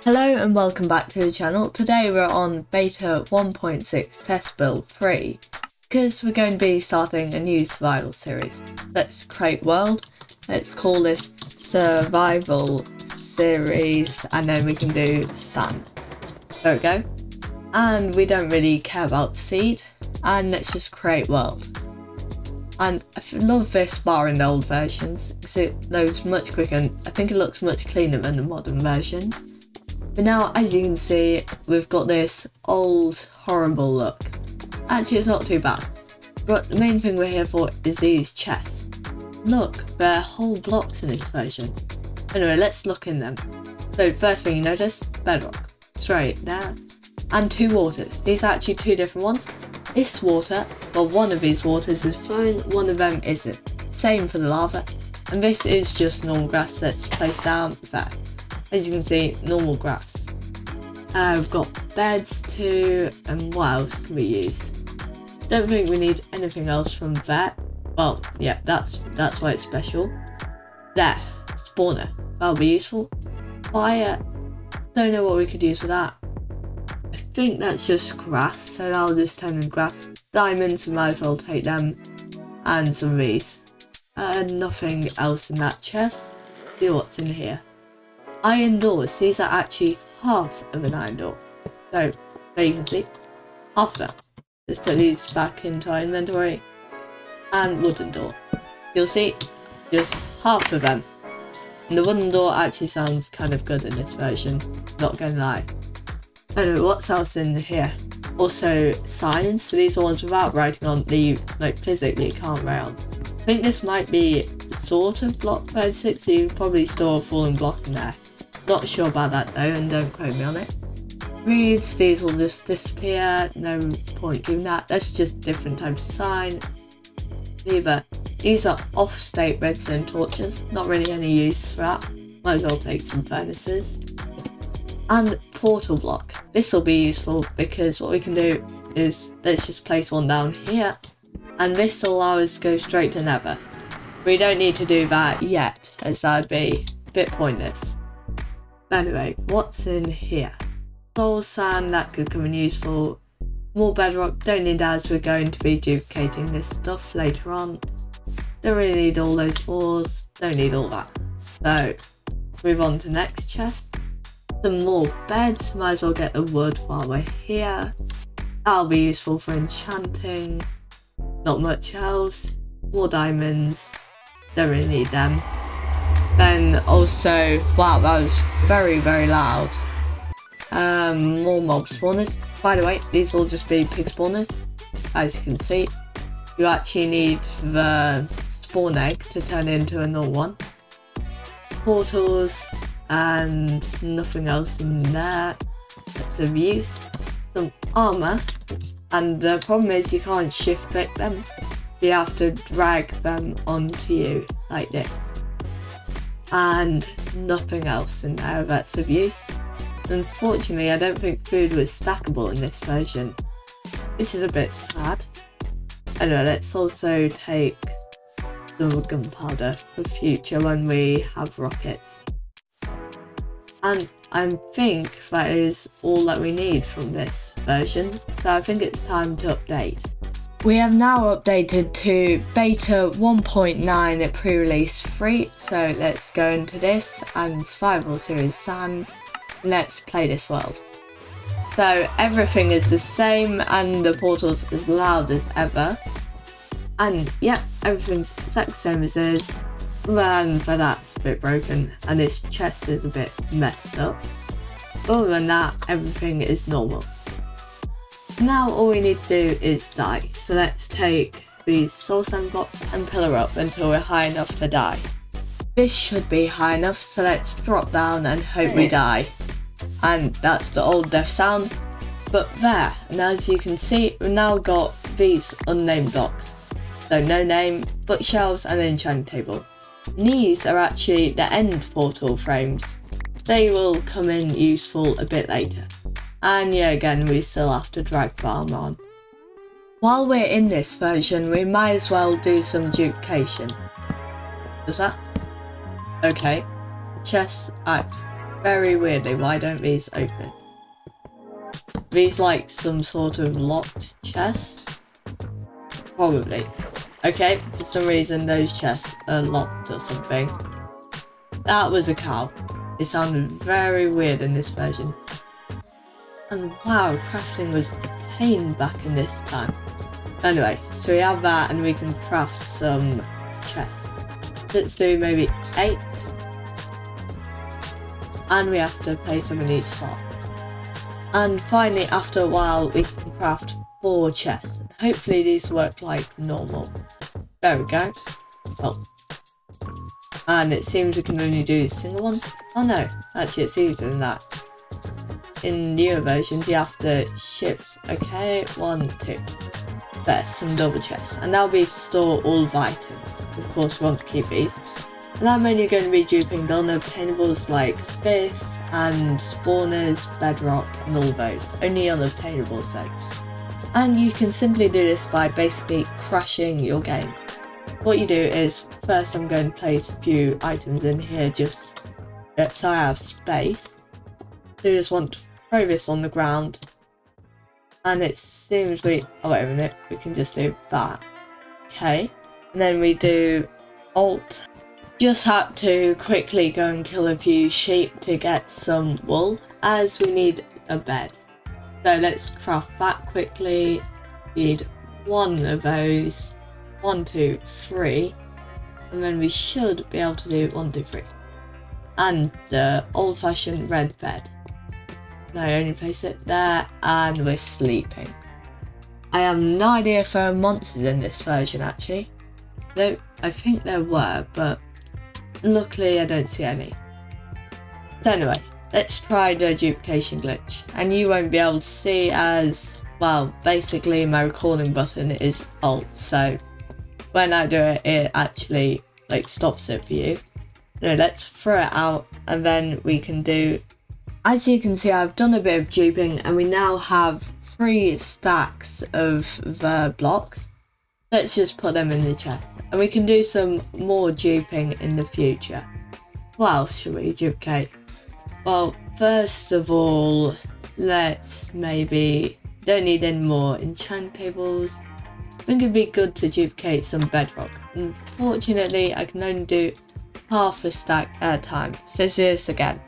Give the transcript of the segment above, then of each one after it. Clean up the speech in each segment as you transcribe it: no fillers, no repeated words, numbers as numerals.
Hello and welcome back to the channel. Today we're on beta 1.6 test build 3 because we're going to be starting a new survival series. Let's create world. Let's call this survival series and then we can do sand. There we go. And we don't really care about seed, and let's just create world. And I love this bar in the old versions because it loads much quicker and I think it looks much cleaner than the modern versions. But now, as you can see, we've got this old, horrible look. Actually, it's not too bad. But the main thing we're here for is these chests. Look, they're whole blocks in this version. Anyway, let's look in them. So, first thing you notice, bedrock. Straight there. And two waters. These are actually two different ones. This water, well, one of these waters is flowing, one of them isn't. Same for the lava. And this is just normal grass that's placed down there. As you can see, normal grass. We've got beds too, and what else can we use? Don't think we need anything else from that. Well, yeah, that's why it's special. There, spawner. That'll be useful. Fire. Don't know what we could use for that. I think that's just grass, so I'll just turn in grass. Diamonds, we might as well take them. And some of these. Nothing else in that chest. See what's in here. Iron doors, these are actually half of an iron door. So, there you can see, half of that. Let's put these back into our inventory. And wooden door. You'll see, just half of them. And the wooden door actually sounds kind of good in this version, not gonna lie. Anyway, what's else in here? Also, signs, so these are ones without writing on, the like physically can't write on. I think this might be sort of block 36, so you can probably store a fallen block in there. Not sure about that though, and don't quote me on it. Reeds, these will just disappear, no point doing that. That's just different types of sign. Either these are off-state redstone torches, not really any use for that. Might as well take some furnaces. And portal block. This will be useful because what we can do is let's just place one down here, and this will allow us to go straight to Nether. We don't need to do that yet, as that would be a bit pointless. Anyway, what's in here? Soul sand, that could come in useful. More bedrock, don't need that as we're going to be duplicating this stuff later on. Don't really need all those ores, don't need all that. So, move on to next chest. Some more beds, might as well get the wood while we're here. That'll be useful for enchanting. Not much else. More diamonds, don't really need them. Then also, wow, that was very, very loud. More mob spawners. By the way, these will just be pig spawners. As you can see, you actually need the spawn egg to turn into a normal one. Portals, and nothing else in there that's of use. Some armor, and the problem is you can't shift click them. You have to drag them onto you like this. And nothing else in there that's of use. Unfortunately, I don't think food was stackable in this version, which is a bit sad. Anyway, let's also take some gunpowder for future when we have rockets. And I think that is all that we need from this version, so I think it's time to update. We have now updated to beta 1.9 at pre-release 3, so let's go into this and survival series sand. Let's play this world. So everything is the same and the portal's as loud as ever. And yeah, everything's exactly the same as this. And for that's a bit broken and this chest is a bit messed up. Other than that, everything is normal. Now all we need to do is die, so let's take these soul sand blocks and pillar up until we're high enough to die. This should be high enough, so let's drop down and hope we die. And that's the old death sound, but there, and as you can see, we've now got these unnamed blocks. So no name, bookshelves and an enchanting table. And these are actually the end portal frames. They will come in useful a bit later. And yeah, again, we still have to drag farm on. While we're in this version, we might as well do some duplication. Does that? Okay. Chest, very weirdly, why don't these open? These like some sort of locked chests? Probably. Okay, for some reason those chests are locked or something. That was a cow. It sounded very weird in this version. And wow, crafting was a pain back in this time. Anyway, so we have that and we can craft some chests. Let's do maybe 8. And we have to place them in each slot. And finally, after a while, we can craft 4 chests. Hopefully these work like normal. There we go. Oh. And it seems we can only do single ones. Oh no, actually it's easier than that. In newer versions you have to shift. Okay, 1, 2. There's some double chests. And that'll be to store all of the items. Of course we want to keep these. And I'm only going to be duping the unobtainables like this and spawners, bedrock and all those. Only unobtainables though. And you can simply do this by basically crashing your game. What you do is, first I'm going to place a few items in here just so I have space. So you just want to throw this on the ground. And it seems oh wait a minute, we can just do that. Okay. And then we do Alt. Just have to quickly go and kill a few sheep to get some wool, as we need a bed. So let's craft that quickly. We need 1 of those. 1, 2, 3. And then we should be able to do 1, 2, 3. And the old-fashioned red bed. Now I only place it there and we're sleeping. I have no idea if there are monsters in this version actually. Though I think there were, but luckily I don't see any. So anyway, let's try the duplication glitch. And you won't be able to see as, well, basically my recording button is Alt. So when I do it, it actually like stops it for you. No, let's throw it out and then we can do, as you can see I've done a bit of duping and we now have 3 stacks of the blocks. Let's just put them in the chest. And we can do some more duping in the future. What else should we duplicate? Well, first of all, let's maybe, don't need any more enchant tables. I think it'd be good to duplicate some bedrock. Unfortunately, I can only do half a stack at a time. So this is again.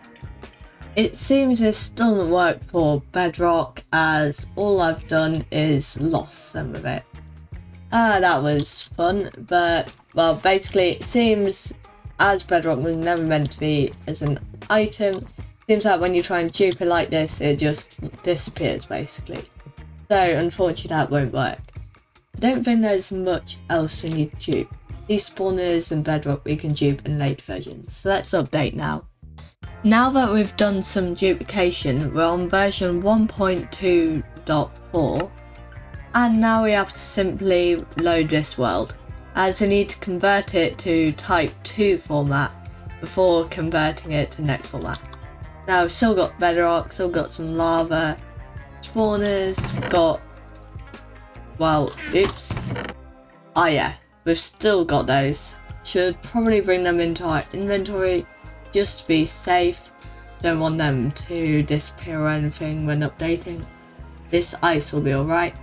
It seems this doesn't work for bedrock as all I've done is lost some of it. That was fun, but well, basically it seems as bedrock was never meant to be as an item, seems like when you try and dupe it like this, it just disappears basically. So unfortunately that won't work. I don't think there's much else we need to dupe. These spawners and bedrock we can dupe in late versions, so let's update now. Now that we've done some duplication, we're on version 1.2.4. And now we have to simply load this world, as we need to convert it to type 2 format before converting it to next format. Now we've still got bedrock, still got some lava, spawners, got, well, oops. Oh yeah, we've still got those. Should probably bring them into our inventory just to be safe. Don't want them to disappear or anything when updating. This ice will be alright.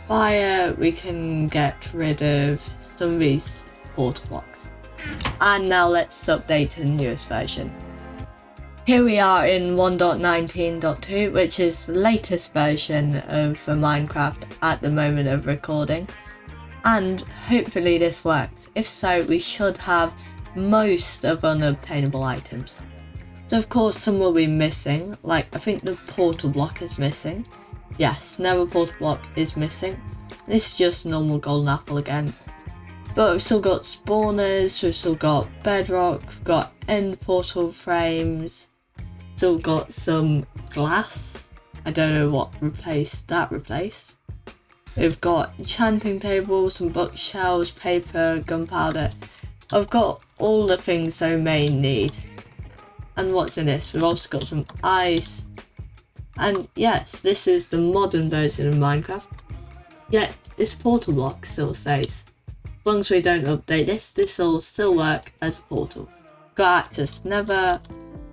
Fire, we can get rid of some of these portal blocks. And now let's update to the newest version. Here we are in 1.19.2, which is the latest version of the Minecraft at the moment of recording. And hopefully this works. If so, we should have most of unobtainable items. So of course some will be missing, like I think the portal block is missing. Yes, never portal block is missing. This is just normal golden apple again. But we've still got spawners, we've still got bedrock, we've got end portal frames, still got some glass. I don't know what that replaced. We've got enchanting tables, some bookshelves, paper, gunpowder. I've got all the things I may need. And what's in this? We've also got some ice. And yes, this is the modern version of Minecraft. Yet this portal block still stays. As long as we don't update this, this will still work as a portal. Got access to Nether,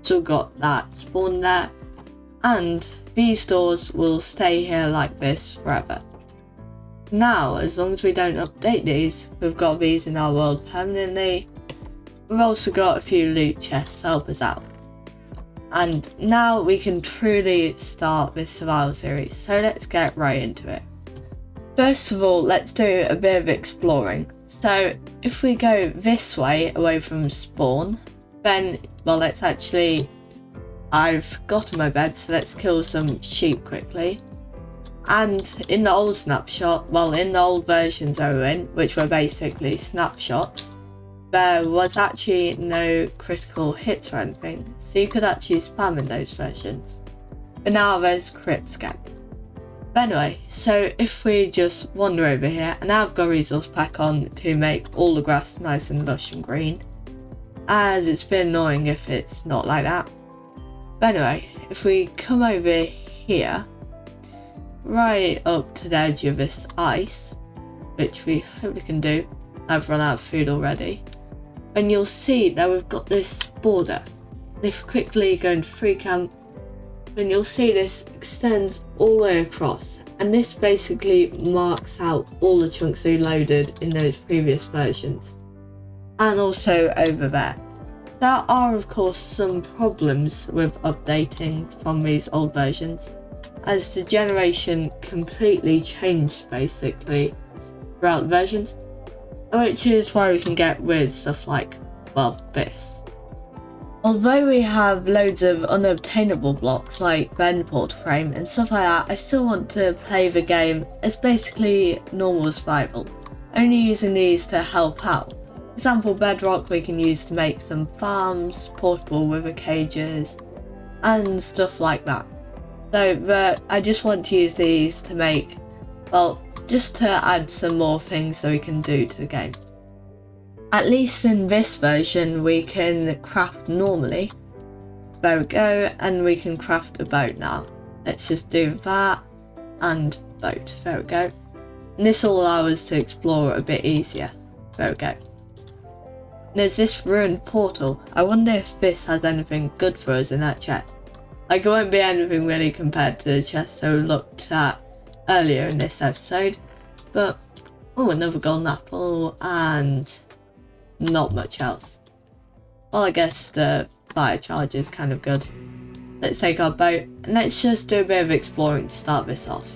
So we've got that spawn there, and these doors will stay here like this forever. Now, as long as we don't update these, we've got these in our world permanently. We've also got a few loot chests to help us out. And now we can truly start this survival series, so let's get right into it. First of all, let's do a bit of exploring. So if we go this way away from spawn, then, well, let's actually, I've forgotten my bed, so let's kill some sheep quickly. And in the old snapshot, well, in the old versions I were in, which were basically snapshots, there was actually no critical hits or anything, so you could actually spam in those versions. But now there's crit scan. But anyway, so if we just wander over here, and now I've got a resource pack on to make all the grass nice and lush and green, as it's been annoying if it's not like that. But anyway, if we come over here, right up to the edge of this ice, which we hopefully can do, I've run out of food already, and you'll see that we've got this border. And if we quickly go into free camp, then you'll see this extends all the way across, and this basically marks out all the chunks we loaded in those previous versions, and also over there. There are of course some problems with updating from these old versions, as the generation completely changed basically throughout the versions, which is why we can get weird stuff like, well, this. Although we have loads of unobtainable blocks like the end portal frame and stuff like that, I still want to play the game as basically normal survival, only using these to help out. For example, bedrock we can use to make some farms, portable wither cages, and stuff like that. So I just want to use these to make, well, just to add some more things that we can do to the game. At least in this version we can craft normally. There we go, and we can craft a boat now. Let's just do that and boat. There we go. And this will allow us to explore a bit easier. There we go. There's this ruined portal. I wonder if this has anything good for us in that chest. Like, it won't be anything really compared to the chest that we looked at earlier in this episode. But, oh, another golden apple and not much else. Well, I guess the fire charge is kind of good. Let's take our boat and let's just do a bit of exploring to start this off.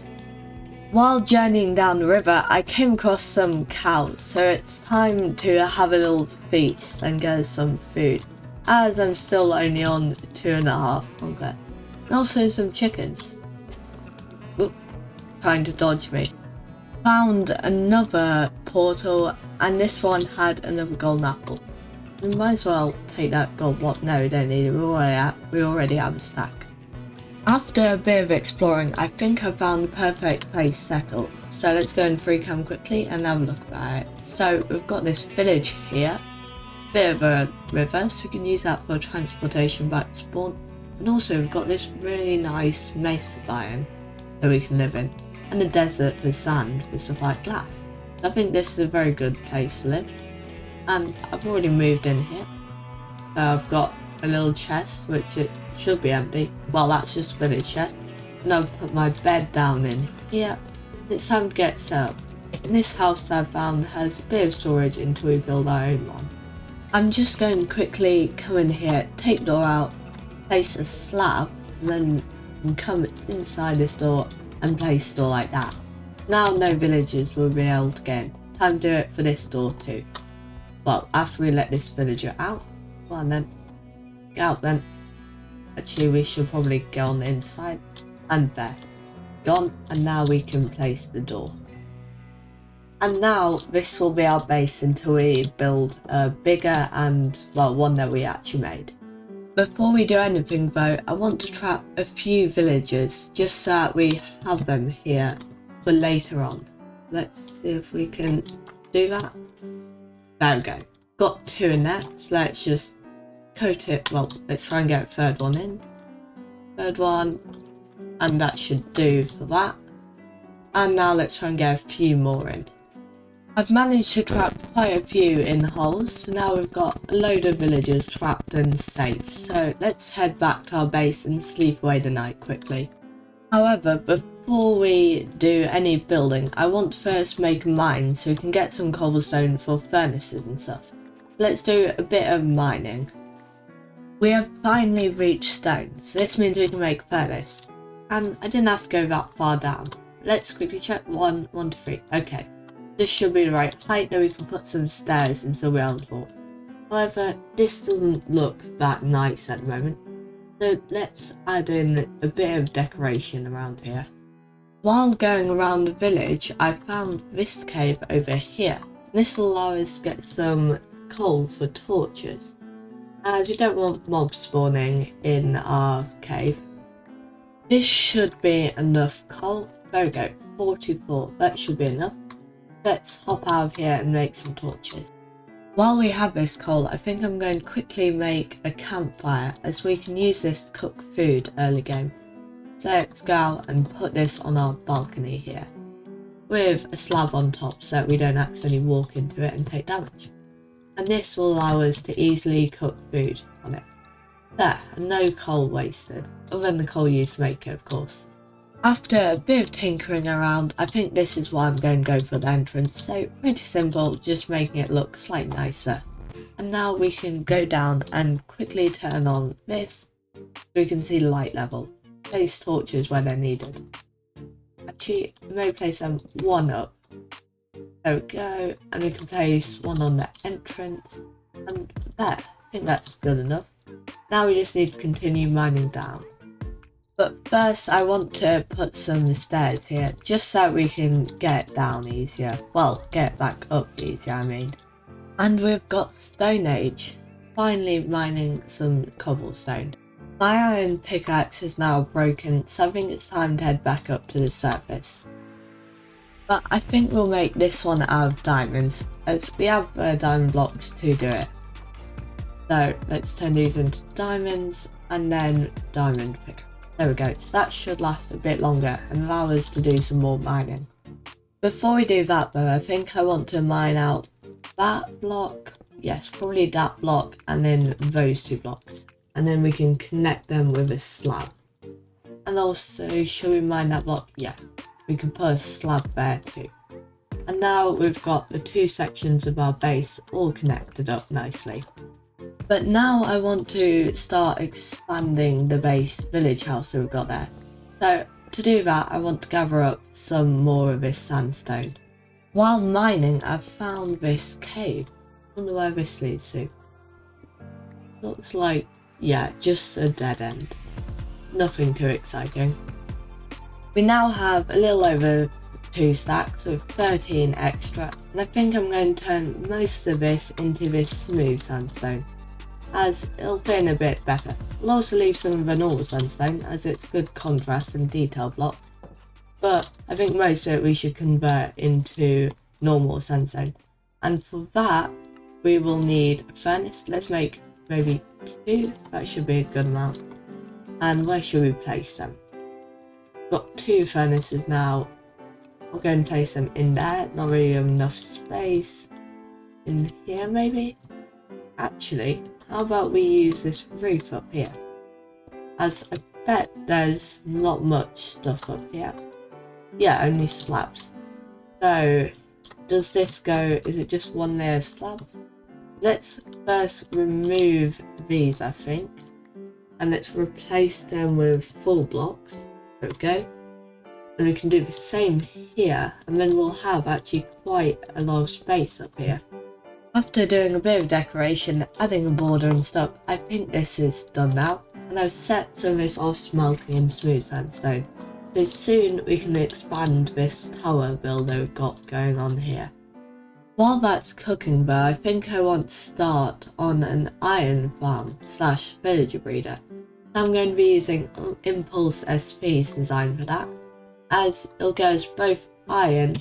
While journeying down the river, I came across some cows, so it's time to have a little feast and get some food, as I'm still only on 2.5 hunger. And also some chickens. Oop, trying to dodge me. Found another portal, and this one had another golden apple. We might as well take that gold block. No, we don't need it, we already have a stack. After a bit of exploring, I think I found the perfect place to settle. So let's go in free cam quickly and have a look at it. So we've got this village here, bit of a river, so we can use that for transportation back to spawn. And also we've got this really nice mesa biome that we can live in, and the desert with sand with stuff like glass. So I think this is a very good place to live. And I've already moved in here. So I've got a little chest, which it should be empty. Well, that's just village chest. And I've put my bed down in here. It's time to get set up. And this house that I found has a bit of storage until we build our own one. I'm just going to quickly come in here, take the door out, place a slab, and then come inside this door and place the door like that. Now no villagers will be able to get in. Time to do it for this door too. Well, after we let this villager out, well then, get out then. Actually, we should probably go on the inside, and there. Gone, and now we can place the door. And now this will be our base until we build a bigger and, well, one that we actually made. Before we do anything though, I want to trap a few villagers just so that we have them here for later on. Let's see if we can do that. There we go. Got 2 in there, so let's just coat it. Well, let's try and get a third one in. Third one, and that should do for that. And now let's try and get a few more in. I've managed to trap quite a few in holes, so now we've got a load of villagers trapped and safe. So let's head back to our base and sleep away the night quickly. However, before we do any building, I want to first make a mine so we can get some cobblestone for furnaces and stuff. Let's do a bit of mining. We have finally reached stone, so this means we can make furnace. And I didn't have to go that far down. Let's quickly check. 1, 2, 3. Okay. This should be the right height, then we can put some stairs and still be able to walk. However, this doesn't look that nice at the moment. So let's add in a bit of decoration around here. While going around the village, I found this cave over here. This will allow us to get some coal for torches. As we don't want mobs spawning in our cave. This should be enough coal. There we go, 44, that should be enough. Let's hop out of here and make some torches. While we have this coal, I think I'm going to quickly make a campfire as we can use this to cook food early game. So let's go out and put this on our balcony here with a slab on top so that we don't accidentally walk into it and take damage. And this will allow us to easily cook food on it. There, and no coal wasted, other than the coal used to make it, of course. After a bit of tinkering around, I think this is why I'm going to go for the entrance, so pretty simple, just making it look slightly nicer. And now we can go down and quickly turn on this, so we can see the light level. Place torches where they're needed. Actually, we may place them one up. There we go, and we can place one on the entrance, and there, I think that's good enough. Now we just need to continue mining down. But first I want to put some stairs here, just so we can get down easier. Well, get back up easier, I mean. And we've got Stone Age. Finally mining some cobblestone. My iron pickaxe is now broken, so I think it's time to head back up to the surface. But I think we'll make this one out of diamonds, as we have diamond blocks to do it. So let's turn these into diamonds, and then diamond pickaxe. There we go, so that should last a bit longer and allow us to do some more mining. Before we do that though, I think I want to mine out that block, yes, probably that block, and then those 2 blocks. And then we can connect them with a slab. And also, should we mine that block? Yeah, we can put a slab there too. And now we've got the 2 sections of our base all connected up nicely. But now I want to start expanding the base village house that we've got there. So to do that, I want to gather up some more of this sandstone. While mining, I've found this cave. I wonder where this leads to. Looks like, yeah, just a dead end. Nothing too exciting. We now have a little over 2 stacks with 13 extra, and I think I'm going to turn most of this into this smooth sandstone, as it'll fit in a bit better. I'll also leave some of the normal sandstone, as it's good contrast and detail block, but I think most of it we should convert into normal sandstone. And for that, we will need a furnace. Let's make maybe 2, that should be a good amount. And where should we place them? Got 2 furnaces now. I'll go and place them in there, not really enough space. In here maybe? Actually, how about we use this roof up here? As I bet there's not much stuff up here. Yeah, only slabs. So, does this go, is it just 1 layer of slabs? Let's first remove these, I think. And let's replace them with full blocks. There we go. And we can do the same here, and then we'll have actually quite a lot of space up here. After doing a bit of decoration, adding a border and stuff, I think this is done now, and I've set some of this off smelting in smooth sandstone. So soon we can expand this tower build that we've got going on here. While that's cooking though, I think I want to start on an iron farm / villager breeder. So I'm going to be using Impulse SV's design for that, as it'll give us both iron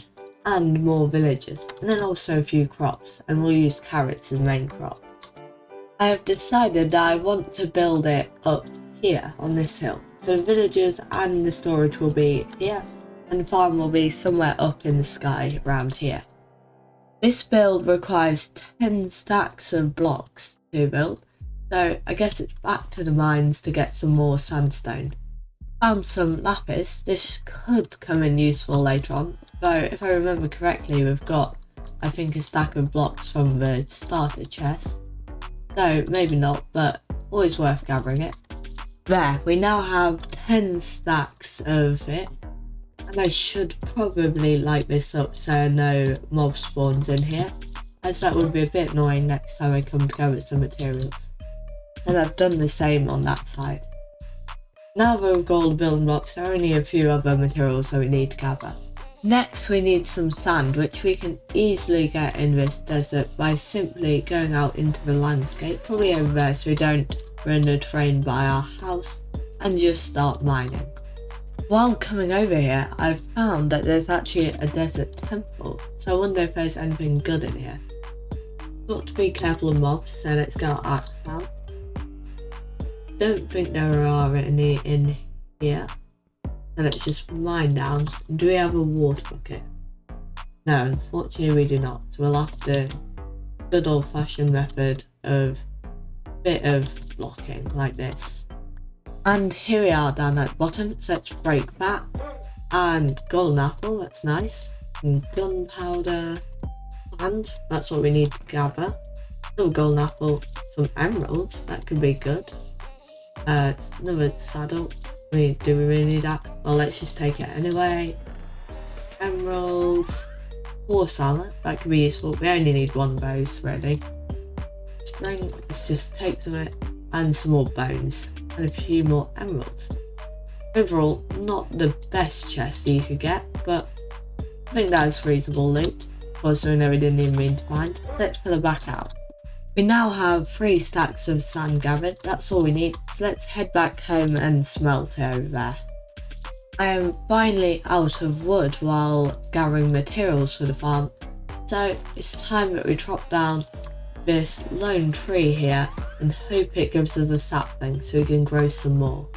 and more villagers, and then also a few crops, and we'll use carrots as main crop. I have decided that I want to build it up here on this hill, so the villagers and the storage will be here, and the farm will be somewhere up in the sky around here. This build requires 10 stacks of blocks to build, so I guess it's back to the mines to get some more sandstone. Found some lapis. This could come in useful later on, though if I remember correctly we've got I think a stack of blocks from the starter chest, so maybe not, but always worth gathering it. There, we now have 10 stacks of it, and I should probably light this up so no mob spawns in here, as that would be a bit annoying next time I come to gather some materials. And I've done the same on that side. Now that we've got all the building blocks, there are only a few other materials that we need to gather. Next we need some sand, which we can easily get in this desert by simply going out into the landscape, probably over there so we don't run the terrain by our house, and just start mining. While coming over here, I've found that there's actually a desert temple, so I wonder if there's anything good in here. Got to be careful of mobs, so let's get our axe out. Don't think there are any in here, so let's just mine down. Do we have a water bucket? No, unfortunately we do not, so we'll have to good old fashioned method of a bit of blocking like this. And here we are down at the bottom, so let's break that. And golden apple, that's nice. And gunpowder, and that's what we need to gather. Another golden apple, some emeralds, that could be good. Another saddle. Do we really need that? Well, let's just take it anyway. Emeralds, horse armor, that could be useful. We only need one of those, really. String, let's just take some of it, and some more bones, and a few more emeralds. Overall, not the best chest you could get, but I think that is reasonable loot. For something that we didn't even mean to find. Let's put it back out. We now have 3 stacks of sand gathered, that's all we need, so let's head back home and smelt it over there. I am finally out of wood while gathering materials for the farm, so it's time that we chop down this lone tree here and hope it gives us a sapling so we can grow some more.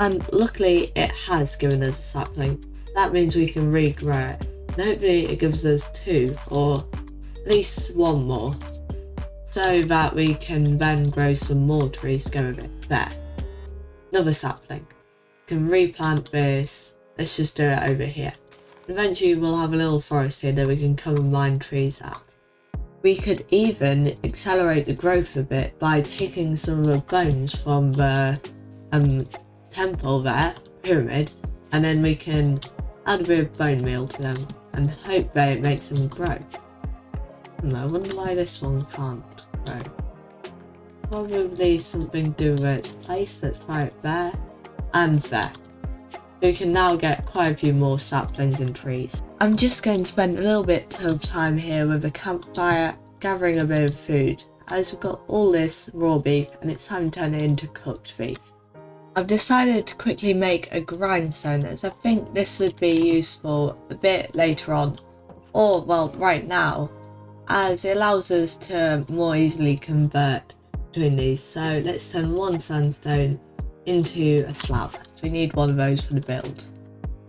And luckily it has given us a sapling, that means we can regrow it, and hopefully it gives us 2 or at least 1 more, so that we can then grow some more trees to go with it. There, another sapling. We can replant this, let's just do it over here. Eventually we'll have a little forest here that we can come and mine trees at. We could even accelerate the growth a bit by taking some of the bones from the temple there, pyramid, and then we can add a bit of bone meal to them and hope that it makes them grow. I wonder why this one can't grow. Probably something to do with its place. Let's try it there and there. We can now get quite a few more saplings and trees. I'm just going to spend a little bit of time here with a campfire gathering a bit of food, as we've got all this raw beef and it's time to turn it into cooked beef. I've decided to quickly make a grindstone, as I think this would be useful a bit later on, or well right now, as it allows us to more easily convert between these. So let's turn 1 sandstone into a slab, so we need one of those for the build.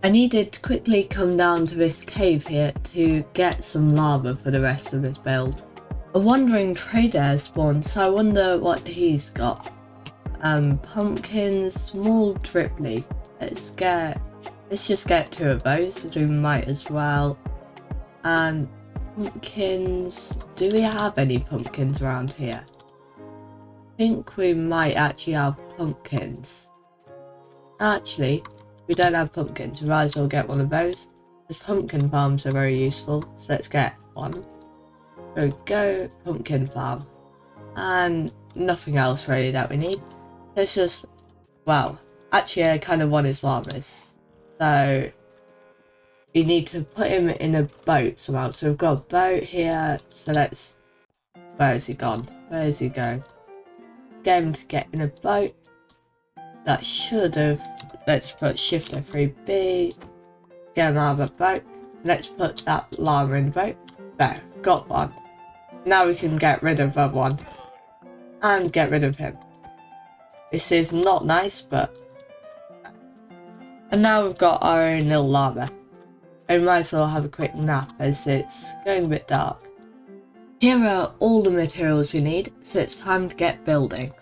I needed to quickly come down to this cave here to get some lava for the rest of this build. A wandering trader has spawned, so I wonder what he's got. Pumpkins, small drip leaf. Let's just get 2 of those, as we might as well. And pumpkins, do we have any pumpkins around here? I think we might actually have pumpkins. Actually, we don't have pumpkins, we might as well get one of those, as pumpkin farms are very useful, so let's get one. There we go, pumpkin farm. And nothing else really that we need. Let's just, well, actually I kind of want his llamas, so we need to put him in a boat somehow. So we've got a boat here, so let's, where has he gone? Where is he going? Get him to get in a boat. That should have, let's put shift F3B, get him out of the boat. Let's put that llama in the boat. There, got one. Now we can get rid of that one. And get rid of him. This is not nice, but... And now we've got our own little llama. I might as well have a quick nap as it's going a bit dark. Here are all the materials we need, so it's time to get building.